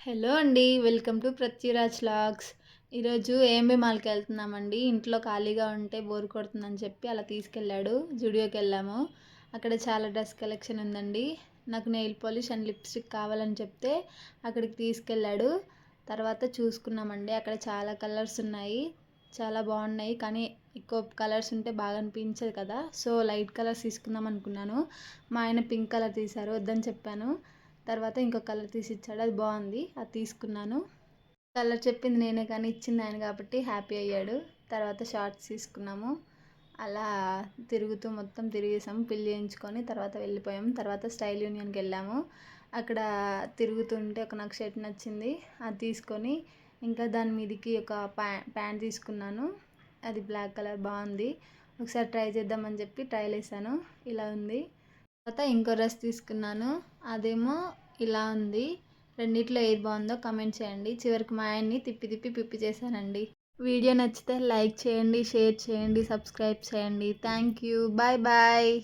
Hello అండి. Welcome to Prithviraj vlogs. ఈరోజు AMB మాల్‌కి వెళ్తున్నామండి. ఇంట్లో ఖాళీగా ఉంటే బోర్ కొడుతుందని చెప్పి అలా తీసుకెళ్ళాడు. జుడియోకి వెళ్ళాము. అక్కడ చాలా డ్రెస్ కలెక్షన్ ఉందండి. నాకు నెయిల్ పాలిష్ అండ్ లిప్స్టిక్ కావాలని చెప్తే అక్కడికి తీసుకెళ్ళాడు. తర్వాత చూసుకున్నామండి. అక్కడ చాలా కలర్స్ ఉన్నాయి. చాలా బాగున్నాయి. కానీ ఎక్కువ కలర్స్ ఉంటే బాగా అనిపించదు కదా, సో లైట్ కలర్స్ తీసుకుందాం అనుకున్నాను. మా ఆయన పింక్ కలర్ తీశారు, వద్దని చెప్పాను. తర్వాత ఇంకో కలర్ తీసి ఇచ్చాడు, అది బాగుంది, అది తీసుకున్నాను. కలర్ చెప్పింది నేనే కానీ ఇచ్చింది ఆయన కాబట్టి హ్యాపీ అయ్యాడు. తర్వాత షార్ట్స్ తీసుకున్నాము. అలా తిరుగుతూ మొత్తం తిరిగేసాము. పెళ్ళి చేయించుకొని తర్వాత వెళ్ళిపోయాము. తర్వాత స్టైల్ యూనియన్కి వెళ్ళాము. అక్కడ తిరుగుతుంటే నాకు షర్ట్ నచ్చింది, అది తీసుకొని ఇంకా దాని మీదకి ఒక ప్యాంట్ తీసుకున్నాను. అది బ్లాక్ కలర్ బాగుంది. ఒకసారి ట్రై చేద్దామని చెప్పి ట్రైల్ వేసాను, ఇలా ఉంది. తర్వాత ఇంకో డ్రెస్ తీసుకున్నాను, అదేమో ఇలా ఉంది. రెండిట్లో ఏది బాగుందో కమెంట్ చేయండి. చివరికి మా ఆయన్ని తిప్పి తిప్పి పిప్పి చేశానండి. వీడియో నచ్చితే లైక్ చేయండి, షేర్ చేయండి, సబ్స్క్రైబ్ చేయండి. Thank you. Bye bye.